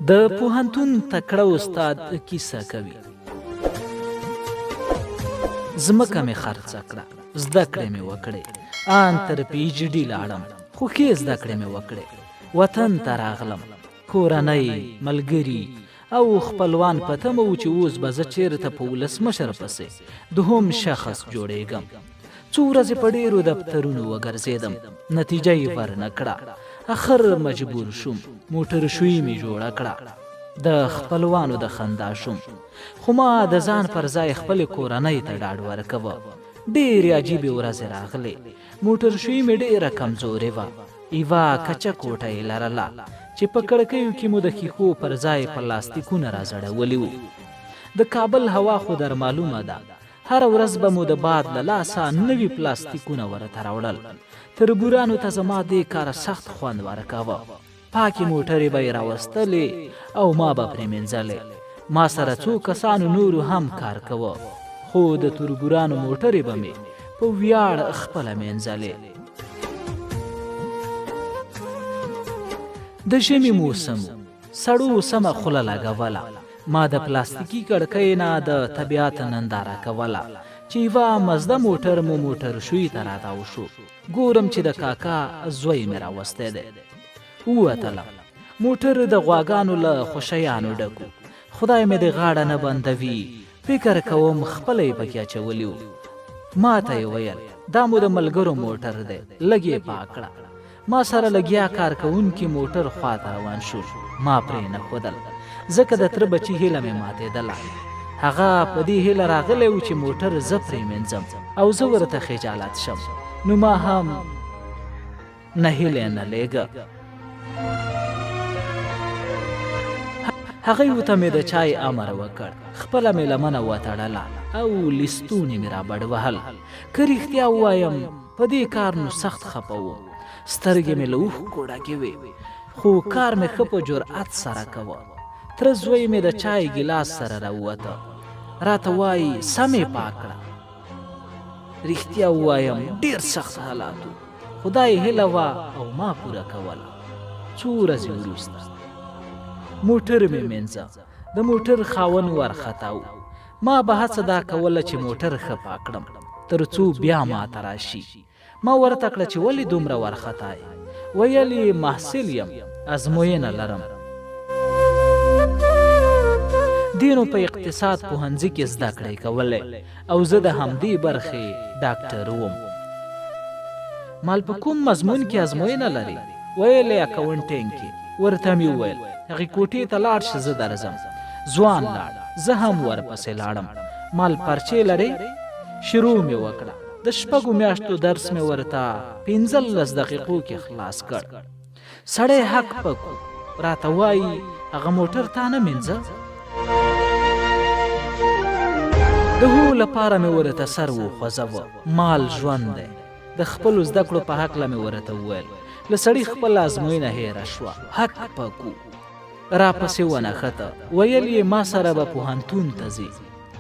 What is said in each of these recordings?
د پوهنتون تکړه استاد کیسه کوي. زمکه مې خرڅه کړه، زده کړې مې وکړې، ان تر PhD لاړم، خو ښې زده کړې مې وکړې. وطن ته راغلم، کورنۍ، ملګري او خپلوان په تمه وو چې اوس به زه چېرته په ولسمشر پسې دوهم شخص جوړېږم. څو ورځې په ډېرو دفترونو وګرځېدم، نتیجه یې ورنه کړه. اخر مجبور شوم، موټر شوي مې جوړه کړه. د خپلوانو د خندا شوم، خو ما د ځان پر ځای خپلې کورنۍ ته ډاډ ورکوه. ډېرې عجیبې ورځې راغلې. موټر شوي مې ډېره کمزورې وه. یوه کچه کوټه یې لرله چې په کړکیو کې مو د ښیښو پر ځای پلاستیکونه راځړولي وو. د کابل هوا خو در معلومه ده، هره ورځ به مو د باد له لاسه نوي پلاستیکونه ورته راوړل. تربورانو ته زما دې کاره سخت خوند ورکاوه. پاکې موټرې به یې راوستلې او ما به پرې مینځلې. ما سره څو کسانو نورو هم کار کوه، خو د تربورانو موټرې به مې په ویاړ خپله مینځلې. د ژمي موسم سړو سمه خوله لګوله. ما د پلاستیکي کړکۍ نه د طبیعت ننداره کوله چې یوه مزده موټر مو موټر شوي ته راتاو شو. ګورم چې د کاکا زوی مې راوستی دی. ووتلم، موټر د غواګانو له خوشیانو ډکو. خدای مې د غاړه نه بندوي، فکر کوم خپله یې پکې اچولی و. ما ته یې ویل دا مو د ملګرو موټر دی، لږ یې پاک کړه. ما سره لګیا کار کوونکي موټر خواته روان شو. ما پرې نه ښودل، ځکه د تره بچي هیله مې ماتېدله. هغه په دې هیله راغلی و چې موټر زه پرې مینځم او زه ورته خجالت شم. نو ما هم نه هیلې نه لیږه. هغې ورته مې د چای امر وکړ. خپله مې لمنه وتړله او لستونې مې رابډ وهل. که رښتیا ووایم په دې کار نو سخت خفه وم. سترګې مې له اوښکو ډکې وې، خو کار مې ښه په جرأت سره کوه. تره زوی مې د چای ګیلاس سره راووته، راته وایي سمې پاک کړه. رښتیا ووایم ډېر سخت حالات و، خدای هیله وه او ما پوره کوله. څو ورځې وروسته موټر مې مینځه. د موټر خاوند وارخطا و. ما به هڅه دا کوله چې موټر ښه پاک کړم تر څو بیا ما ته راشي. ما ورته کړه چې ولې دومره وارخطا یې؟ ویل یې محصل یم، ازموینه لرم. دینو په اقتصاد پوهنځي کې زده کړې کولی او زه د همدې برخې ډاکټر وم. مال په کوم مضمون کې ازموینه لري؟ ویل یې اکاونټینګ کې. ورته مې وویل هغې کوټې ته لاړ شه، زه درځم. ځوان لاړ، زه هم ورپسې لاړم. مال پرچې لرې؟ شروع مې وکړه. د 6 میاشتو درس مې ورته 15 دقیقو کې خلاص کړ. سړی حق پکو، راته وایي هغه موټر تا نه مینځه؟ د هو لپاره مې ورته سر وخوځوه. مال ژوند دی. د خپلو زده کړو په هکله مې ورته وویل. له سړي خپله ازموینه هیره شوه. حق پکو راپسې ونښته. ویل یې ما سره به پوهنتون ته ځي.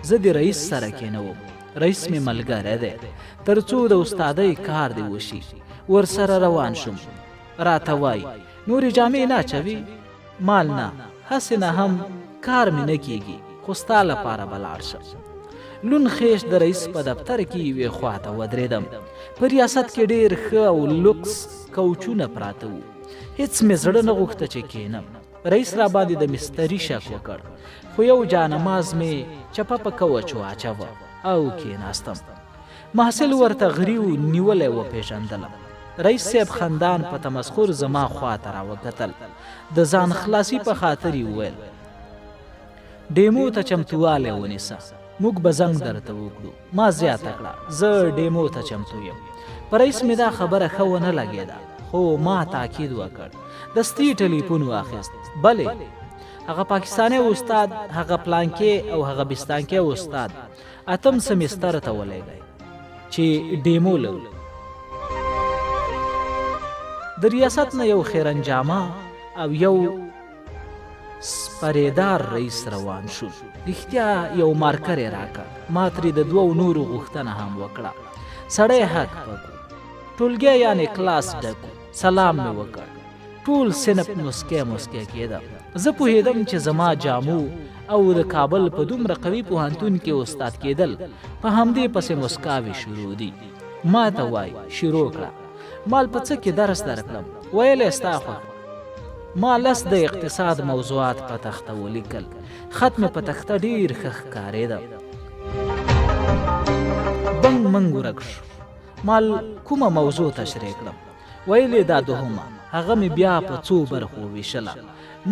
زه د رئیس سره کېنوم، رئیس مې ملګری دی، تر څو د استادۍ کار دې وشي. ورسره روان شوم. راته وایي نورې جامې نه اچوي؟ مال نه، هسې نه هم کار مې نه کېږي، خو ستا لپاره به لاړ شم. لون خیش د رئیس په دفتر کې یوې خواته ودرېدم. په ریاست کې ډېر ښه او لوکس کوچونه پراته وو. هېڅ مې زړه نه غوښته چې کېنم. رئیس را باندې د مستري شک وکړ، خو یو جانماز مې چپه په کوچو اچوه او کېناستم. محصل ورته غریو نیولی وپېژندلم. رئیس صاحب خندان په تمسخر زما خواته راوکتل. د ځان خلاصي په خاطر یې وویل ډیمو ته چمتووالی ونیسه، موږ به زنګ درته وکړو. ما زیاته کړه زه ډیمو ته چمتو یم. په رئیس مې دا خبره ښه ونه لګېده، خو ما تاکید وکړ. دستي ټلیفون واخیست. بلې، هغه پاکستانی استاد، هغه پلانکې او هغه بستانکې استاد 8م سمیستر ته ولېږئ چې ډیمو لرو. د ریاست نه یو خیرنجامه او یو سپریدار رئیس روان شو. رښتیا یو مارکر یې راکړ. ما ترې د 2 نورو غوښتنه هم وکړه. سړی حق پکو. ټولګی یعنې کلاس ډک. سلام مې وکړ. ټول صنف مسکی کېده. زه پوهېدم چې زما جامو او د کابل په دومره قوي پوهنتون کې استاد کېدل په همدې پسې مسکاوې شروع دي. ما ته وای شروع کړه. مال په څه کې درس درکړم؟ ویلی ستا خوښ. ما لس د اقتصاد موضوعات په تخته ولیکل. خط مې په تخته ډېر ښه ښکارېده. بنګ منګ ورک شو. مال کومه موضوع تشریح کړم؟ ویلې دا دوهمه. هغه مې بیا په څو برخو ویشله.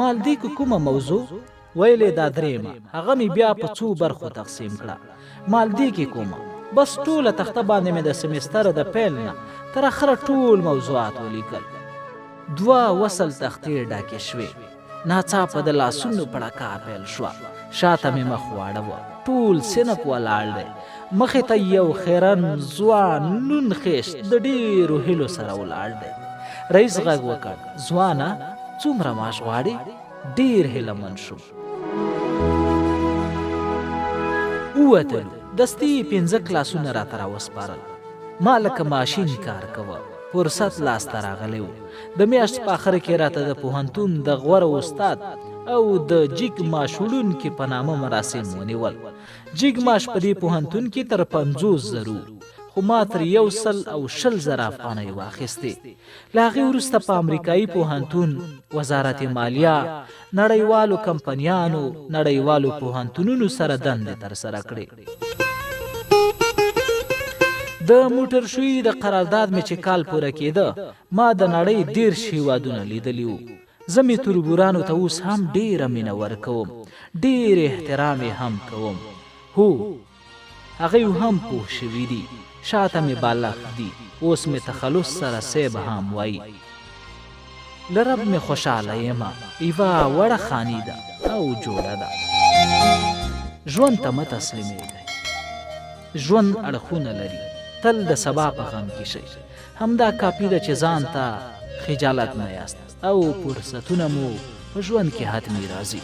مال دې که کومه موضوع؟ ویلې دا درېیمه. هغه مې بیا په څو برخو تقسیم کړه. مال دې کې کومه؟ بس ټوله تخته باندې مې د سمستر د پیل نه تر اخره ټول موضوعات ولیکل. 2 وصل تختې ډاکې شوې. ناڅاپه د لاسونو پړکا پیل شوه. شاته مې مخ واړوه. ټول صنف ولاړ دی. مخې ته یو خیرن ځوان لون خیشت د ډېرو هیلو سره ولاړ دی. رئیس غږ وکړ: ځوانه څومره معاش غواړې؟ ډېر هیلهمن شو. ووتلو. دستي 5 کلاسونه راته راوسپارل. ما لکه ماشین کار کوه. فرصت لاسته راغلی و. د میاشت په آخر کې راته د پوهنتون د غوره استاد او د جیګ ماش وړونکي په نامه مراسم ونیول. جیګ ماش په دې پوهنتون کې تر 50,000 خو ما تر 120,000 افغانۍ واخیستې. له هغې وروسته په امریکایي پوهنتون، وزارت مالیه، نړیوالو کمپنیانو، نړیوالو پوهنتونونو سره دندې ترسره کړې. د موټر شوي د قرارداد مې چې کال پوره کېده، ما د نړۍ 30 هېوادونه لیدلي وو. زه مې تربورانو ته اوس هم ډېره مینه ورکوم. ډېر احترام یې هم کوم. هو هغوی هم پوه شوي دي. شاته مې بالغ دي. اوس مې تخلص سره صیب هم وایي. له رب مې خوشحاله یم. یوه وړه خاني ده او جوړه ده. ژوند ته مه تسلیمېږئ. ژوند اړخونه لري. تل د سبا په غم کې شئ. همدا کافي ده چې ځان ته خجالت نه یاست او فرصتونه مو په ژوند کې حتمي راځي.